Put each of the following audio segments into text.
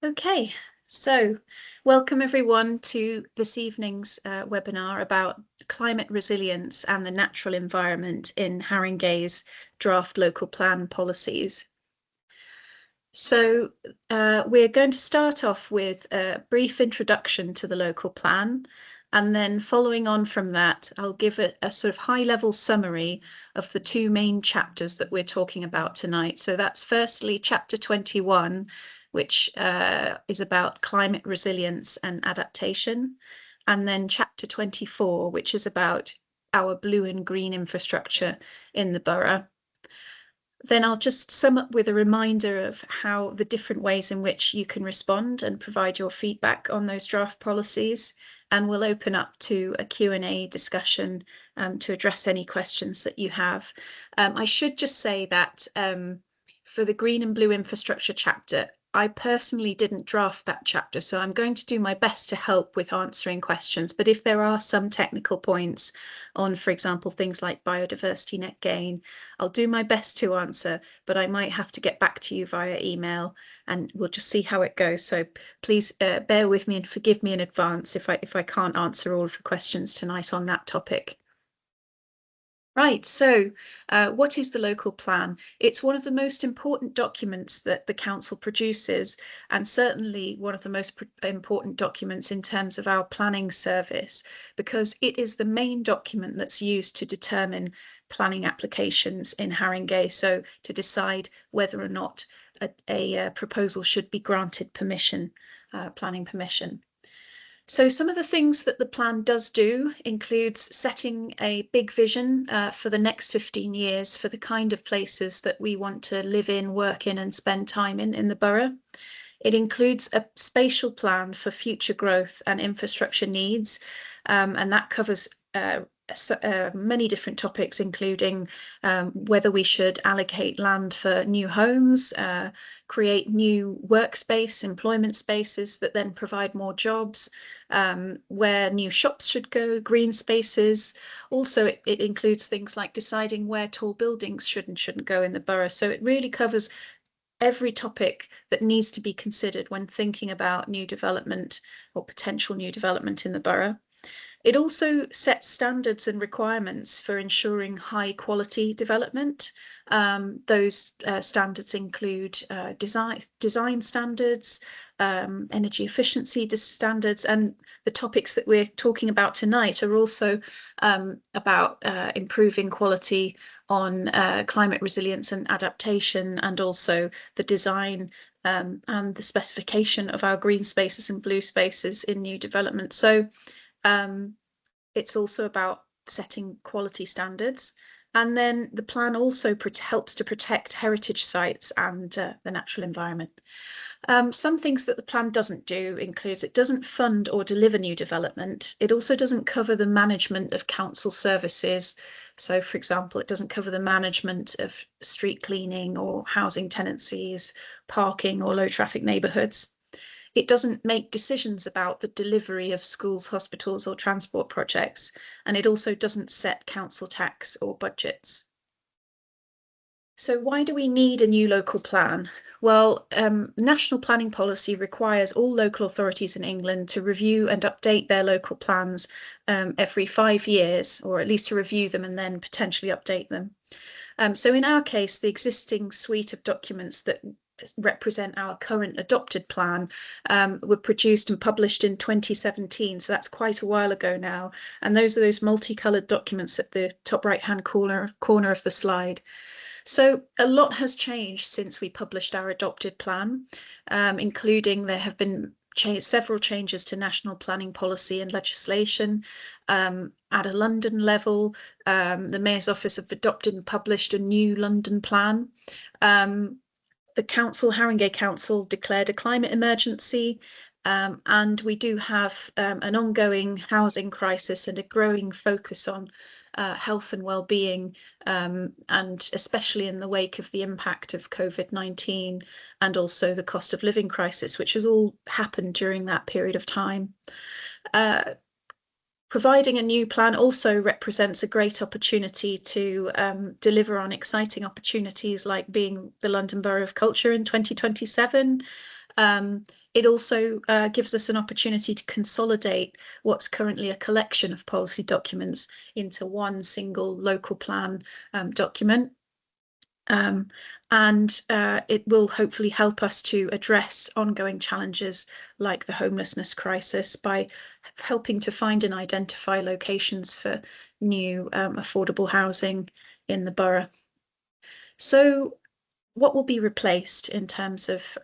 Okay, so welcome everyone to this evening's webinar about climate resilience and the natural environment in Haringey's draft local plan policies. So we're going to start off with a brief introduction to the local plan, and then following on from that, I'll give a sort of high-level summary of the two main chapters that we're talking about tonight. So that's firstly chapter 21, which is about climate resilience and adaptation, and then chapter 24, which is about our blue and green infrastructure in the borough. Then I'll just sum up with a reminder of how the different ways in which you can respond and provide your feedback on those draft policies. And we'll open up to a Q&A discussion to address any questions that you have. I should just say that for the green and blue infrastructure chapter, I personally didn't draft that chapter, so I'm going to do my best to help with answering questions. But if there are some technical points on, for example, things like biodiversity net gain, I'll do my best to answer, but I might have to get back to you via email, and we'll just see how it goes. So please bear with me and forgive me in advance if I can't answer all of the questions tonight on that topic. Right, so what is the local plan? It's one of the most important documents that the council produces, and certainly one of the most important documents in terms of our planning service, because it is the main document that's used to determine planning applications in Haringey, so to decide whether or not a proposal should be granted permission, planning permission. So some of the things that the plan does do includes setting a big vision for the next 15 years for the kind of places that we want to live in, work in and spend time in the borough. It includes a spatial plan for future growth and infrastructure needs, and that covers many different topics, including whether we should allocate land for new homes, create new workspace, employment spaces that then provide more jobs, where new shops should go, green spaces. Also, it includes things like deciding where tall buildings should and shouldn't go in the borough. So it really covers every topic that needs to be considered when thinking about new development or potential new development in the borough. It also sets standards and requirements for ensuring high quality development. Those standards include design standards, energy efficiency standards, and the topics that we're talking about tonight are also about improving quality on climate resilience and adaptation, and also the design and the specification of our green spaces and blue spaces in new development. So it's also about setting quality standards. And then the plan also helps to protect heritage sites and the natural environment. Some things that the plan doesn't do includes it doesn't fund or deliver new development. It also doesn't cover the management of council services. So, for example, it doesn't cover the management of street cleaning or housing tenancies, parking or low traffic neighbourhoods. It doesn't make decisions about the delivery of schools, hospitals or transport projects, and it also doesn't set council tax or budgets. So why do we need a new local plan? Well, national planning policy requires all local authorities in England to review and update their local plans every 5 years, or at least to review them and then potentially update them. So in our case, the existing suite of documents that represent our current adopted plan were produced and published in 2017, so that's quite a while ago now, and those are those multicolored documents at the top right hand corner of the slide. So a lot has changed since we published our adopted plan, including there have been several changes to national planning policy and legislation. At a London level, the Mayor's Office have adopted and published a new London plan. The council, Haringey Council, declared a climate emergency, and we do have an ongoing housing crisis and a growing focus on health and well-being, and especially in the wake of the impact of COVID-19 and also the cost of living crisis, which has all happened during that period of time. Providing a new plan also represents a great opportunity to deliver on exciting opportunities like being the London Borough of Culture in 2027. It also gives us an opportunity to consolidate what's currently a collection of policy documents into one single local plan document. And it will hopefully help us to address ongoing challenges like the homelessness crisis by helping to find and identify locations for new affordable housing in the borough. So what will be replaced in terms of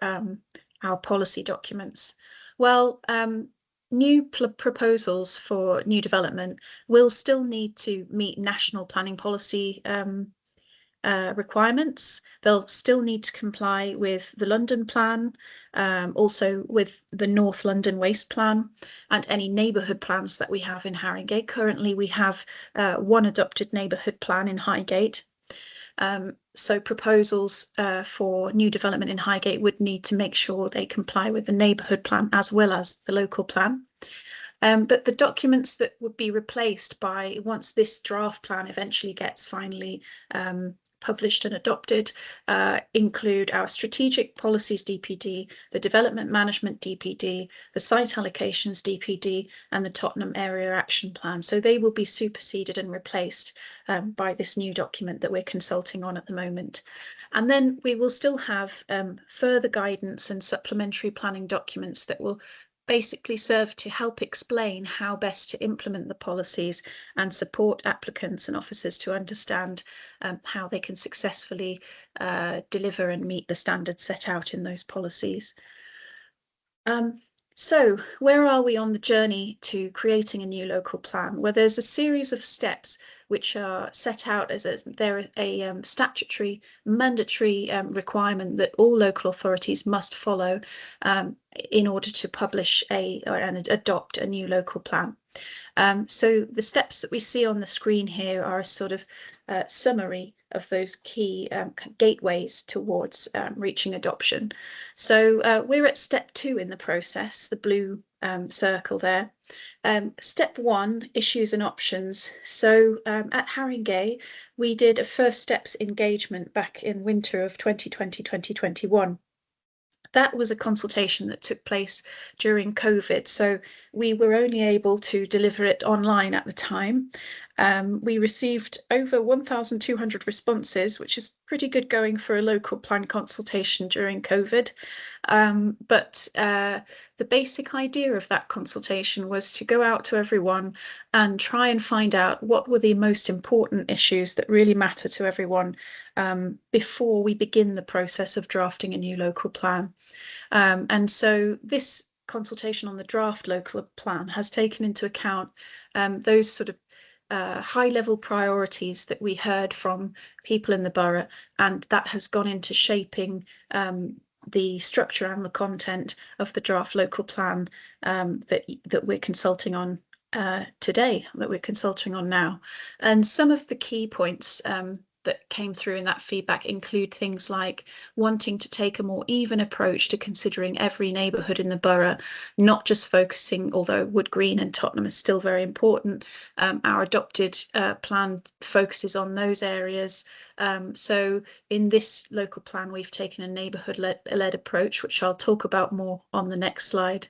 our policy documents? Well, new proposals for new development will still need to meet national planning policy requirements. They'll still need to comply with the London Plan, also with the North London Waste Plan, and any neighbourhood plans that we have in Haringey. Currently, we have one adopted neighbourhood plan in Highgate. So proposals for new development in Highgate would need to make sure they comply with the neighbourhood plan as well as the local plan. But the documents that would be replaced by, once this draft plan eventually gets finally published and adopted, include our strategic policies DPD, the development management DPD, the site allocations DPD, and the Tottenham Area Action Plan. So they will be superseded and replaced by this new document that we're consulting on at the moment. And then we will still have further guidance and supplementary planning documents that will basically serve to help explain how best to implement the policies and support applicants and officers to understand how they can successfully deliver and meet the standards set out in those policies. So where are we on the journey to creating a new local plan? Well, there's a series of steps which are set out as they're a statutory mandatory requirement that all local authorities must follow in order to publish and adopt a new local plan. So the steps that we see on the screen here are a sort of summary of those key gateways towards reaching adoption. So we're at step 2 in the process, the blue circle there. Step 1, issues and options. So at Haringey, we did a first steps engagement back in winter of 2020-2021. That was a consultation that took place during COVID, so we were only able to deliver it online at the time. We received over 1,200 responses, which is pretty good going for a local plan consultation during COVID. But the basic idea of that consultation was to go out to everyone and try and find out what were the most important issues that really matter to everyone before we begin the process of drafting a new local plan. And so this consultation on the draft local plan has taken into account those sort of high-level priorities that we heard from people in the borough, and that has gone into shaping the structure and the content of the draft local plan that we're consulting on today, that we're consulting on now. And some of the key points that came through in that feedback include things like wanting to take a more even approach to considering every neighbourhood in the borough, not just focusing, although Wood Green and Tottenham is still very important, our adopted plan focuses on those areas. So in this local plan, we've taken a neighbourhood-led approach, which I'll talk about more on the next slide.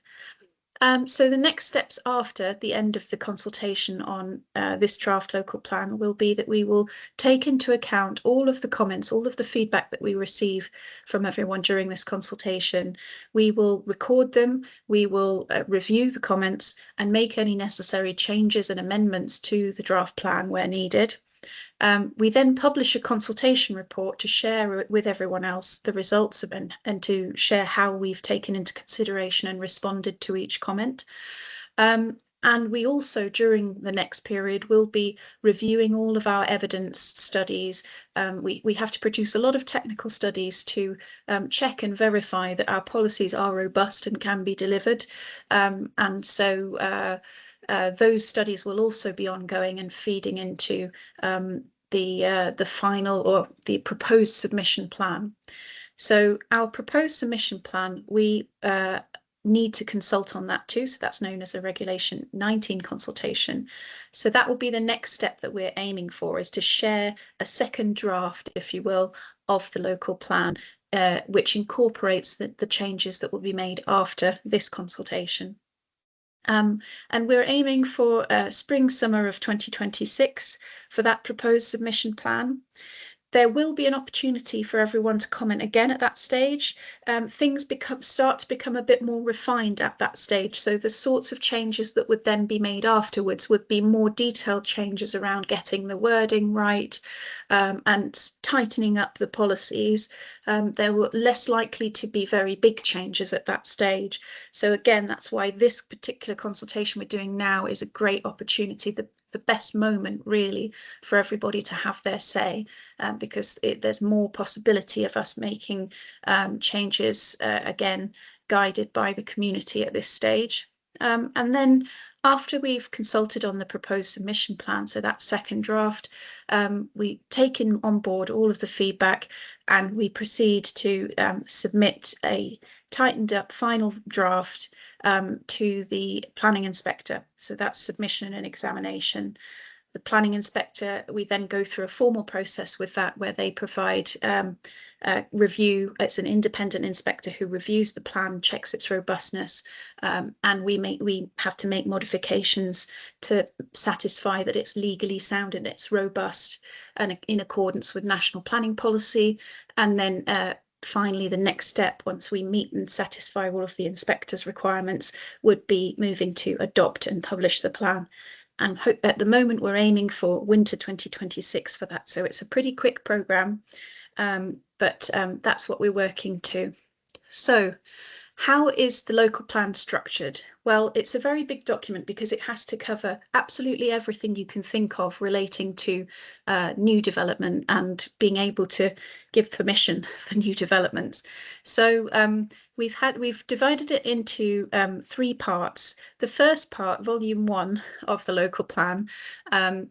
So the next steps after the end of the consultation on this draft local plan will be that we will take into account all of the comments, all of the feedback that we receive from everyone during this consultation. We will record them, we will review the comments and make any necessary changes and amendments to the draft plan where needed. We then publish a consultation report to share with everyone else the results of and to share how we've taken into consideration and responded to each comment. And we also, during the next period, will be reviewing all of our evidence studies. We have to produce a lot of technical studies to check and verify that our policies are robust and can be delivered. And so those studies will also be ongoing and feeding into the final or the proposed submission plan. So our proposed submission plan, we need to consult on that too. So that's known as a Regulation 19 consultation. So that will be the next step that we're aiming for, is to share a second draft, if you will, of the local plan which incorporates the changes that will be made after this consultation. And we're aiming for spring, summer of 2026 for that proposed submission plan. There will be an opportunity for everyone to comment again at that stage. Things start to become a bit more refined at that stage. So the sorts of changes that would then be made afterwards would be more detailed changes around getting the wording right, and tightening up the policies. There were less likely to be very big changes at that stage. So again, that's why this particular consultation we're doing now is a great opportunity, the best moment really for everybody to have their say, because there's more possibility of us making changes, again, guided by the community at this stage. And then after we've consulted on the proposed submission plan, so that second draft, we take on board all of the feedback and we proceed to submit a tightened up final draft to the planning inspector. So that's submission and examination. The planning inspector, we then go through a formal process with that where they provide review. It's an independent inspector who reviews the plan, checks its robustness, and we have to make modifications to satisfy that it's legally sound and it's robust and in accordance with national planning policy. And then finally, the next step, once we meet and satisfy all of the inspector's requirements, would be moving to adopt and publish the plan. And at the moment, we're aiming for winter 2026 for that. So it's a pretty quick programme, but that's what we're working to. So how is the local plan structured? Well, it's a very big document because it has to cover absolutely everything you can think of relating to new development and being able to give permission for new developments. So we've divided it into 3 parts. The first part, volume 1 of the local plan,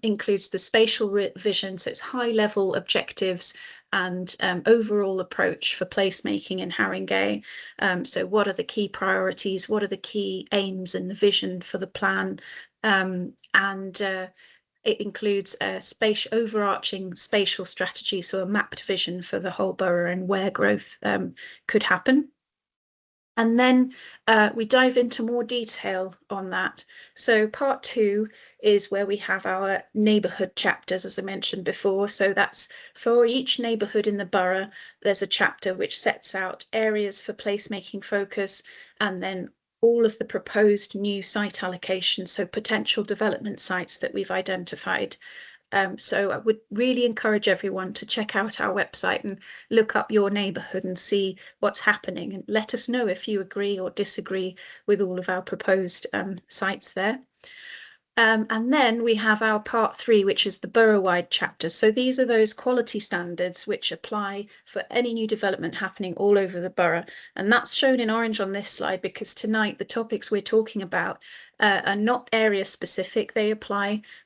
includes the spatial vision, so it's high-level objectives and overall approach for placemaking in Haringey. So what are the key priorities? What are the key aims and the vision for the plan? It includes a overarching spatial strategy, so a mapped vision for the whole borough and where growth could happen. And then we dive into more detail on that. So part 2 is where we have our neighbourhood chapters, as I mentioned before. So that's for each neighbourhood in the borough, there's a chapter which sets out areas for placemaking focus, and then all of the proposed new site allocations, so potential development sites that we've identified. So I would really encourage everyone to check out our website and look up your neighbourhood and see what's happening, and let us know if you agree or disagree with all of our proposed sites there. And then we have our part 3, which is the borough-wide chapter. So these are those quality standards which apply for any new development happening all over the borough. And that's shown in orange on this slide because tonight the topics we're talking about are not area specific. They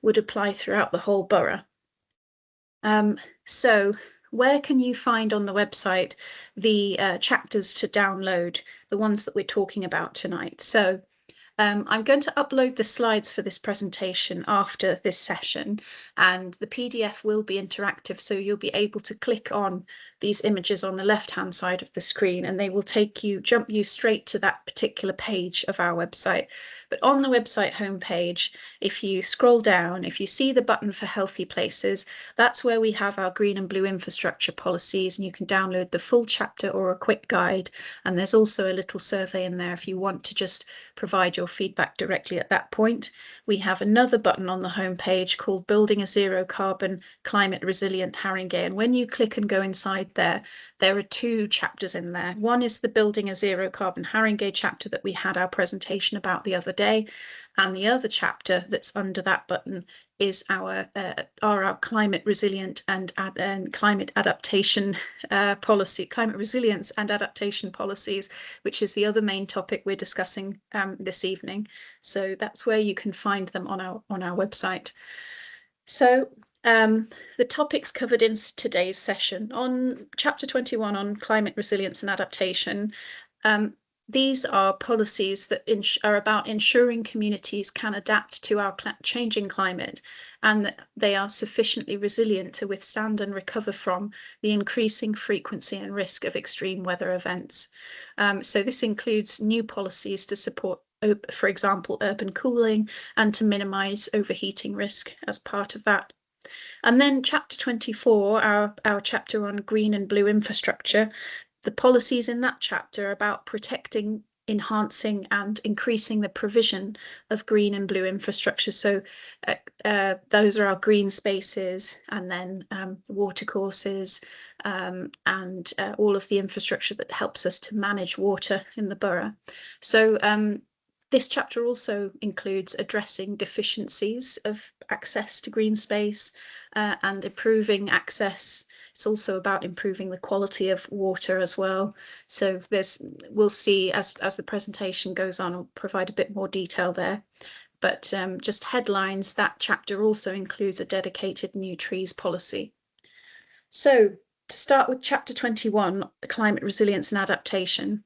would apply throughout the whole borough. So where can you find on the website the chapters to download, the ones that we're talking about tonight? So I'm going to upload the slides for this presentation after this session, and the PDF will be interactive, so you'll be able to click on these images on the left-hand side of the screen and they will jump you straight to that particular page of our website. But on the website homepage, if you scroll down, if you see the button for Healthy Places, that's where we have our green and blue infrastructure policies, and you can download the full chapter or a quick guide. And there's also a little survey in there if you want to just provide your feedback directly at that point. We have another button on the homepage called Building a Zero Carbon Climate Resilient Haringey, and when you click and go inside there are 2 chapters in there. One is the Building a Zero Carbon Haringey chapter that we had our presentation about the other day, and the other chapter that's under that button is our climate resilient and climate adaptation policy, climate resilience and adaptation policies, which is the other main topic we're discussing this evening. So that's where you can find them on our website. So the topics covered in today's session: on chapter 21 on climate resilience and adaptation, These are policies that are about ensuring communities can adapt to our changing climate, and that they are sufficiently resilient to withstand and recover from the increasing frequency and risk of extreme weather events. So this includes new policies to support, for example, urban cooling, and to minimise overheating risk as part of that. And then chapter 24, our chapter on green and blue infrastructure, the policies in that chapter are about protecting, enhancing and increasing the provision of green and blue infrastructure. So those are our green spaces, and then watercourses, and all of the infrastructure that helps us to manage water in the borough. So this chapter also includes addressing deficiencies of access to green space and improving access. It's also about improving the quality of water as well. So we'll see as the presentation goes on, I'll provide a bit more detail there. But just headlines, that chapter also includes a dedicated new trees policy. So to start with chapter 21, climate resilience and adaptation.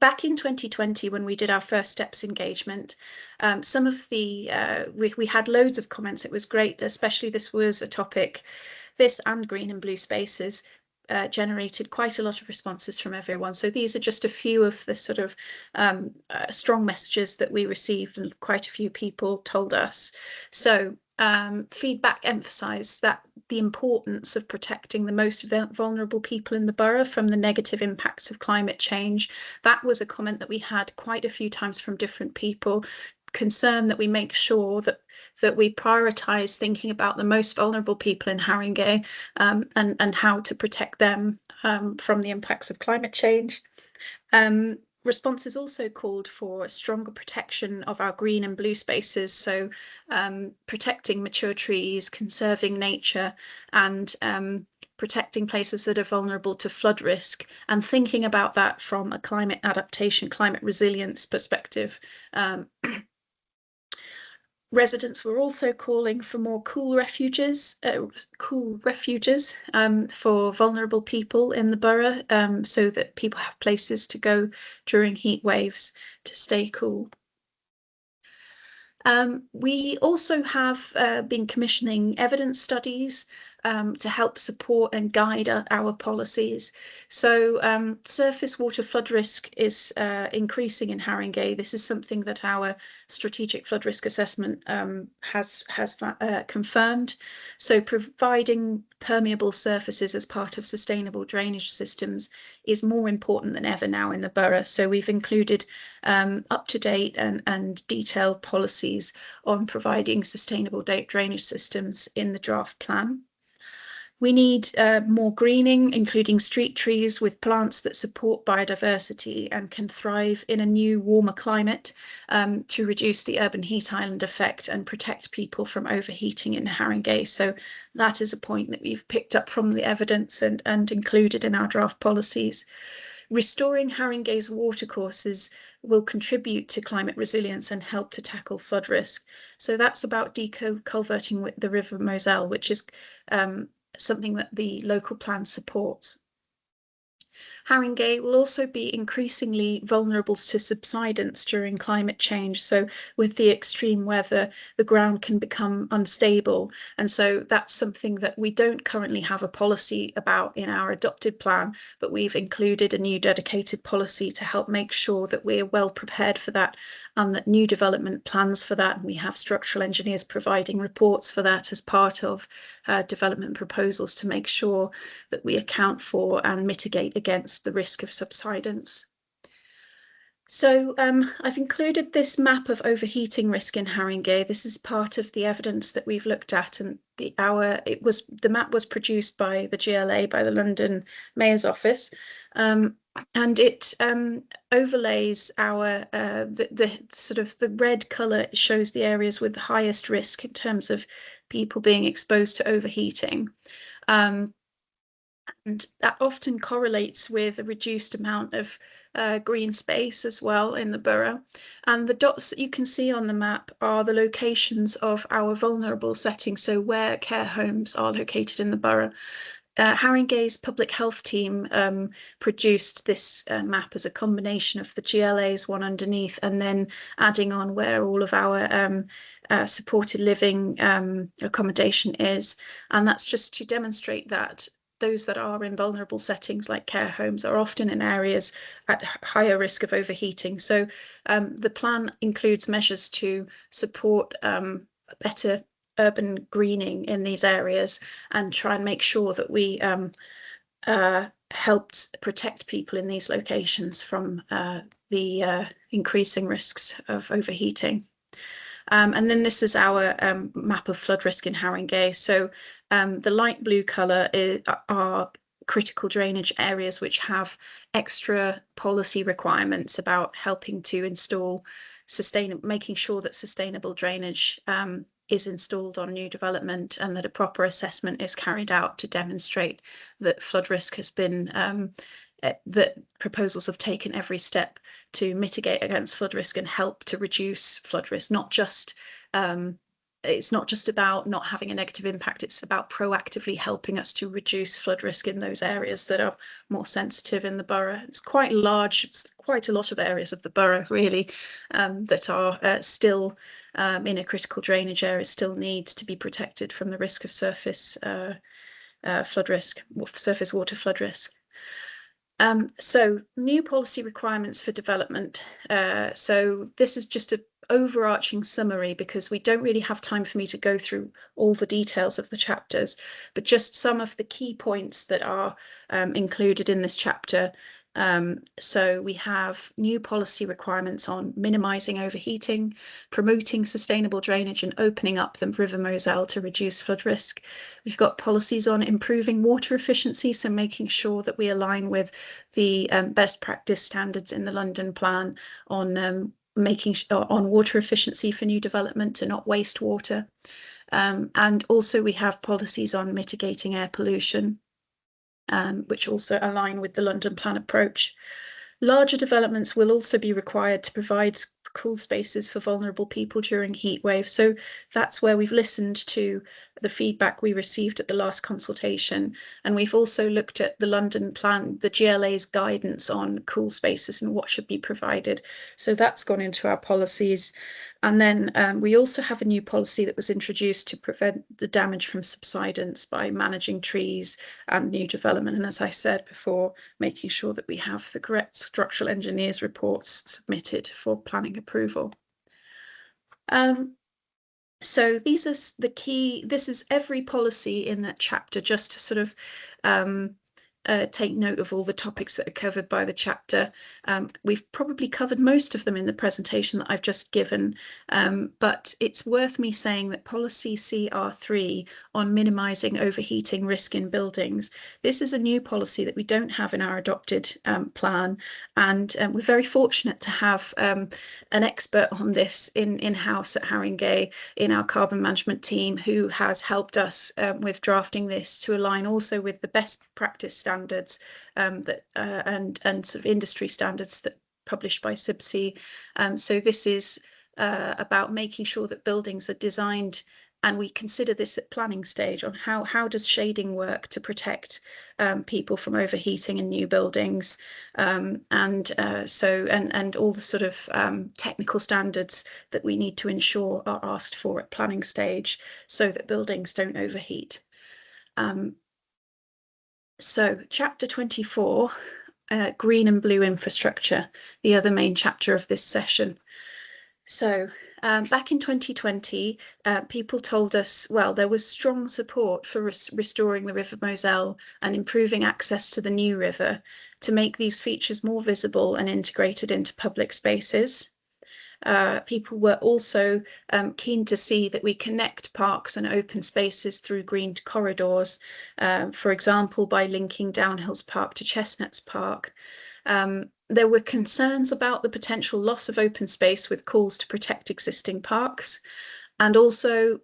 Back in 2020, when we did our first steps engagement, some of the we had loads of comments. It was great, especially this was a topic, this and green and blue spaces generated quite a lot of responses from everyone. So these are just a few of the sort of strong messages that we received, and quite a few people told us. So feedback emphasised that the importance of protecting the most vulnerable people in the borough from the negative impacts of climate change. That was a comment that we had quite a few times from different people. Concern that we make sure that we prioritise thinking about the most vulnerable people in Haringey, and how to protect them from the impacts of climate change. Responses also called for a stronger protection of our green and blue spaces, so protecting mature trees, conserving nature, and protecting places that are vulnerable to flood risk, and thinking about that from a climate adaptation, climate resilience perspective. Residents were also calling for more cool refuges for vulnerable people in the borough, so that people have places to go during heat waves to stay cool. We also have been commissioning evidence studies to help support and guide our policies. So surface water flood risk is increasing in Haringey. This is something that our strategic flood risk assessment has confirmed. So providing permeable surfaces as part of sustainable drainage systems is more important than ever now in the borough. So we've included up-to-date and detailed policies on providing sustainable drainage systems in the draft plan. We need more greening, including street trees with plants that support biodiversity and can thrive in a new, warmer climate, to reduce the urban heat island effect and protect people from overheating in Haringey. So that is a point that we've picked up from the evidence and included in our draft policies. Restoring Haringey's watercourses will contribute to climate resilience and help to tackle flood risk. So that's about deculverting the River Moselle, which is something that the local plan supports. Haringey will also be increasingly vulnerable to subsidence during climate change. So with the extreme weather, the ground can become unstable. And so that's something that we don't currently have a policy about in our adopted plan, but we've included a new dedicated policy to help make sure that we're well prepared for that, and that new development plans for that. And we have structural engineers providing reports for that as part of development proposals to make sure that we account for and mitigate against the risk of subsidence. So I've included this map of overheating risk in Haringey. This is part of the evidence that we've looked at, and the map was produced by the GLA, by the London Mayor's Office, and it overlays our the sort of the red colour shows the areas with the highest risk in terms of people being exposed to overheating. And that often correlates with a reduced amount of green space as well in the borough. And the dots that you can see on the map are the locations of our vulnerable settings, so where care homes are located in the borough. Haringey's public health team produced this map as a combination of the GLA's one underneath and then adding on where all of our supported living accommodation is. And that's just to demonstrate that those that are in vulnerable settings like care homes are often in areas at higher risk of overheating. So the plan includes measures to support better urban greening in these areas and try and make sure that we helped protect people in these locations from the increasing risks of overheating. And then this is our map of flood risk in Haringey. So the light blue colour are critical drainage areas which have extra policy requirements about helping to install making sure that sustainable drainage is installed on new development and that a proper assessment is carried out to demonstrate that flood risk has been that proposals have taken every step to mitigate against flood risk and help to reduce flood risk. It's not just about not having a negative impact, it's about proactively helping us to reduce flood risk in those areas that are more sensitive in the borough. It's quite large, it's quite a lot of areas of the borough really that are still in a critical drainage area, still need to be protected from the risk of surface flood risk, surface water flood risk. So new policy requirements for development. So this is just an overarching summary because we don't really have time for me to go through all the details of the chapters, but just some of the key points that are included in this chapter. So we have new policy requirements on minimising overheating, promoting sustainable drainage and opening up the River Moselle to reduce flood risk. We've got policies on improving water efficiency, so making sure that we align with the best practice standards in the London Plan on on water efficiency for new development to not waste water. And also we have policies on mitigating air pollution, which also align with the London Plan approach. Larger developments will also be required to provide cool spaces for vulnerable people during heat waves. So that's where we've listened to the feedback we received at the last consultation. And we've also looked at the London Plan, the GLA's guidance on cool spaces and what should be provided. So that's gone into our policies. And then we also have a new policy that was introduced to prevent the damage from subsidence by managing trees and new development. And as I said before, making sure that we have the correct structural engineers reports submitted for planning approval. So these are the key, this is every policy in that chapter, just to sort of take note of all the topics that are covered by the chapter. We've probably covered most of them in the presentation that I've just given, but it's worth me saying that policy CR3 on minimising overheating risk in buildings, this is a new policy that we don't have in our adopted plan, and we're very fortunate to have an expert on this in-house at Haringey in our carbon management team, who has helped us with drafting this to align also with the best practice standards that and sort of industry standards that published by CIBSE. So this is about making sure that buildings are designed, and we consider this at planning stage, on how does shading work to protect people from overheating in new buildings, and all the sort of technical standards that we need to ensure are asked for at planning stage so that buildings don't overheat. So chapter 24, green and blue infrastructure, the other main chapter of this session. So back in 2020, people told us, well, there was strong support for restoring the River Moselle and improving access to the new river to make these features more visible and integrated into public spaces. People were also keen to see that we connect parks and open spaces through green corridors, for example, by linking Downhills Park to Chestnuts Park. There were concerns about the potential loss of open space with calls to protect existing parks, and also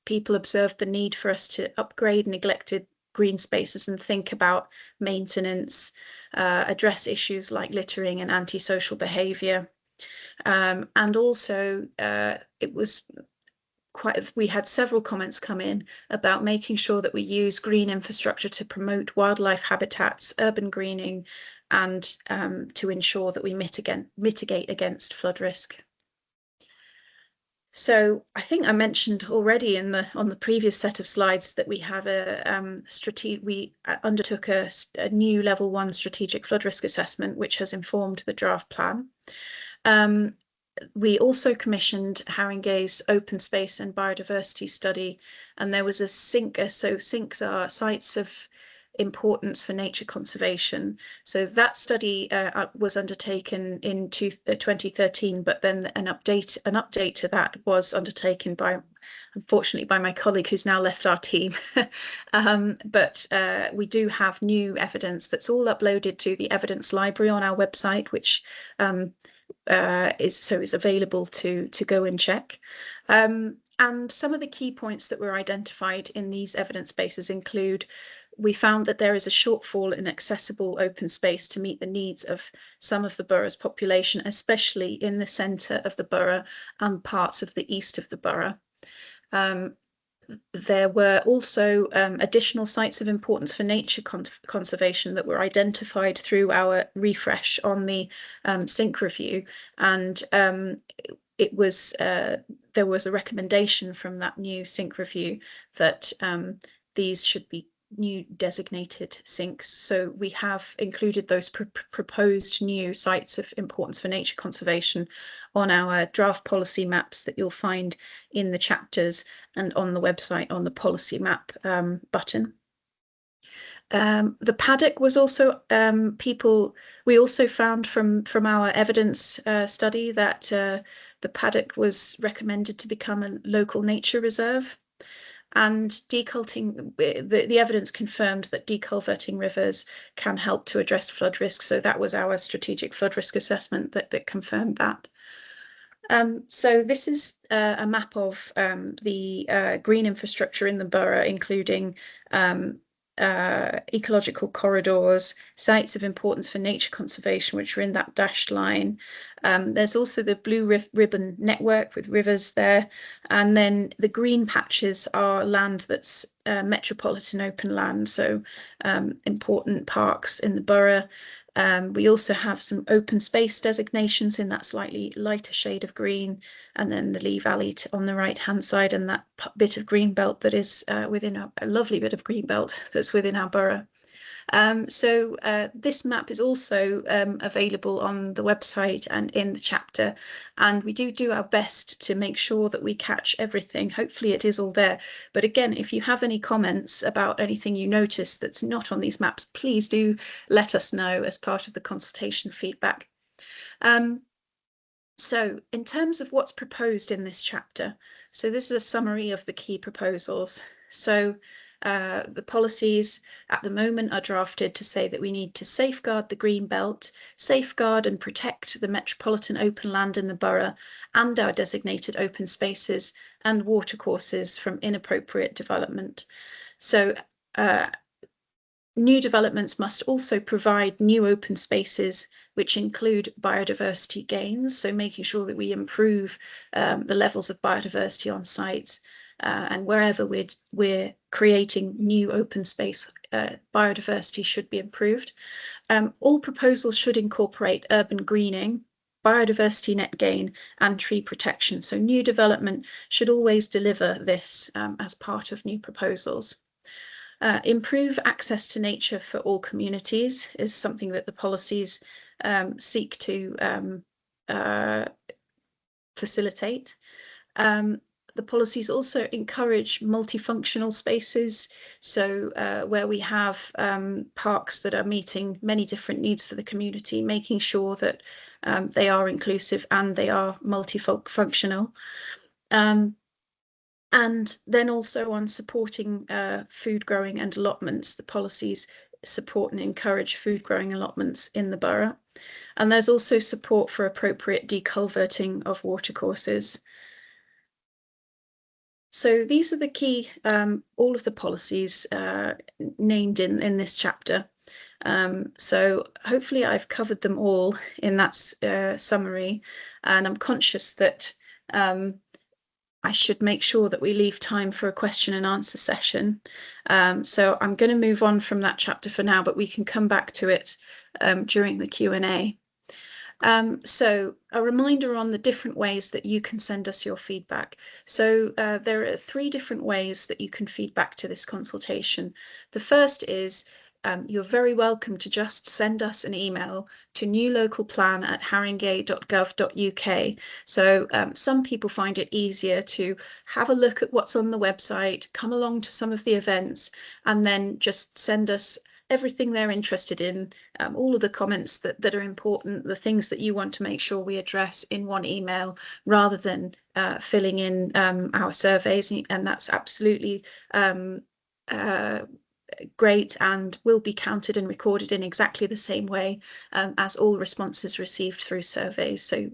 people observed the need for us to upgrade neglected green spaces and think about maintenance, address issues like littering and antisocial behaviour. And also it was we had several comments come in about making sure that we use green infrastructure to promote wildlife habitats, urban greening, and to ensure that we mitigate against flood risk. So I think I mentioned already on the previous set of slides that we have we undertook a new level 1 strategic flood risk assessment, which has informed the draft plan. We also commissioned Haringey's open space and biodiversity study, and there was a SINC. So SINCs are sites of importance for nature conservation. So that study was undertaken in 2013, but then an update to that was undertaken unfortunately by my colleague who's now left our team. But we do have new evidence that's all uploaded to the evidence library on our website, which is available to go and check. And some of the key points that were identified in these evidence bases include: we found that there is a shortfall in accessible open space to meet the needs of some of the borough's population, especially in the centre of the borough and parts of the east of the borough. There were also additional sites of importance for nature conservation that were identified through our refresh on the SINC review, and there was a recommendation from that new SINC review that these should be new designated SINCs. So we have included those proposed new sites of importance for nature conservation on our draft policy maps that you'll find in the chapters and on the website on the policy map button. The paddock was also we also found from our evidence study that the paddock was recommended to become a local nature reserve. And the evidence confirmed that deculverting rivers can help to address flood risk. So that was our strategic flood risk assessment that confirmed that. So this is a map of the green infrastructure in the borough, including ecological corridors, sites of importance for nature conservation, which are in that dashed line. There's also the blue ribbon network with rivers there. And then the green patches are land that's metropolitan open land, so important parks in the borough. We also have some open space designations in that slightly lighter shade of green, and then the Lee Valley on the right hand side, and that bit of green belt that is within a lovely bit of green belt that's within our borough. So this map is also available on the website and in the chapter, and we do our best to make sure that we catch everything. Hopefully it is all there, but again, if you have any comments about anything you notice that's not on these maps, please do let us know as part of the consultation feedback. So in terms of what's proposed in this chapter, so this is a summary of the key proposals. So the policies at the moment are drafted to say that we need to safeguard the green belt, safeguard and protect the metropolitan open land in the borough and our designated open spaces and watercourses from inappropriate development. So new developments must also provide new open spaces which include biodiversity gains, so making sure that we improve the levels of biodiversity on sites, and wherever we're creating new open space, biodiversity should be improved. All proposals should incorporate urban greening, biodiversity net gain and tree protection. So new development should always deliver this as part of new proposals. Improve access to nature for all communities is something that the policies seek to facilitate. The policies also encourage multifunctional spaces, so where we have parks that are meeting many different needs for the community, making sure that they are inclusive and they are multifunctional. And then also on supporting food growing and allotments, the policies support and encourage food growing allotments in the borough. And there's also support for appropriate deculverting of watercourses. So these are the key, all of the policies named in this chapter. So hopefully I've covered them all in that summary, and I'm conscious that I should make sure that we leave time for a question and answer session. So I'm going to move on from that chapter for now, but we can come back to it during the Q&A. So a reminder on the different ways that you can send us your feedback. So there are 3 different ways that you can feedback to this consultation. The first is you're very welcome to just send us an email to newlocalplan@haringey.gov.uk. So some people find it easier to have a look at what's on the website, come along to some of the events, and then just send us everything they're interested in, all of the comments that are important, the things that you want to make sure we address in one email, rather than filling in our surveys. And that's absolutely great and will be counted and recorded in exactly the same way as all responses received through surveys. So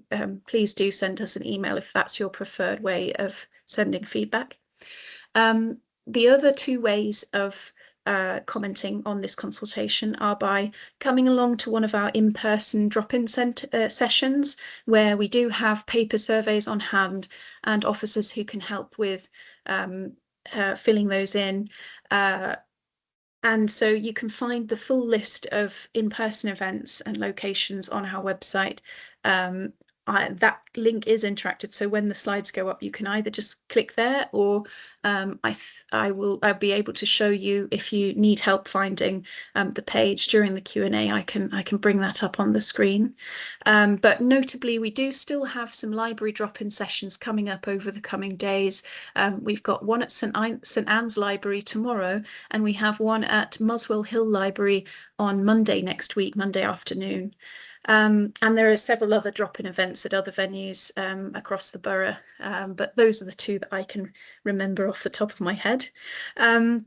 please do send us an email if that's your preferred way of sending feedback. The other 2 ways of commenting on this consultation are by coming along to one of our in-person drop-in sessions, where we do have paper surveys on hand and officers who can help with filling those in. And so you can find the full list of in-person events and locations on our website. That link is interactive, so when the slides go up, you can either just click there, or I'll be able to show you, if you need help finding the page during the Q&A. I can bring that up on the screen. But notably, we do still have some library drop-in sessions coming up over the coming days. We've got one at St Anne's Library tomorrow, and we have one at Muswell Hill Library on Monday next week, Monday afternoon. And there are several other drop-in events at other venues across the borough, but those are the 2 that I can remember off the top of my head. And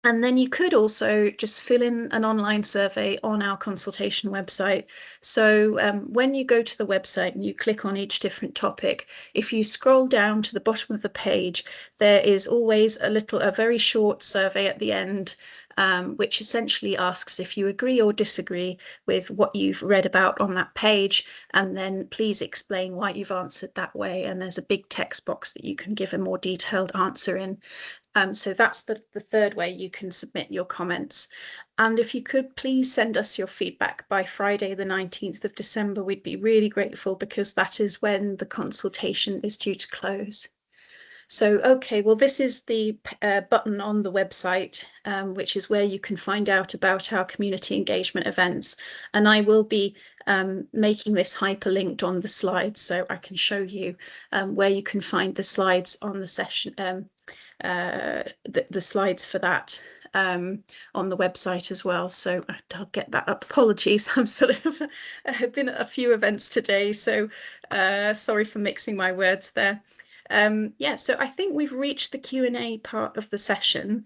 then you could also just fill in an online survey on our consultation website. So when you go to the website and you click on each different topic, if you scroll down to the bottom of the page, there is always a very short survey at the end, which essentially asks if you agree or disagree with what you've read about on that page, and then please explain why you've answered that way. And there's a big text box that you can give a more detailed answer in. So that's the 3rd way you can submit your comments. And if you could please send us your feedback by Friday the 19th of December, we'd be really grateful, because that is when the consultation is due to close. So, okay, well, this is the button on the website, which is where you can find out about our community engagement events. And I will be making this hyperlinked on the slides, so I can show you where you can find the slides on the session, the slides for that on the website as well. So I'll get that up. Apologies, I'm sort of been at a few events today, so sorry for mixing my words there. Yeah, so I think we've reached the Q&A part of the session.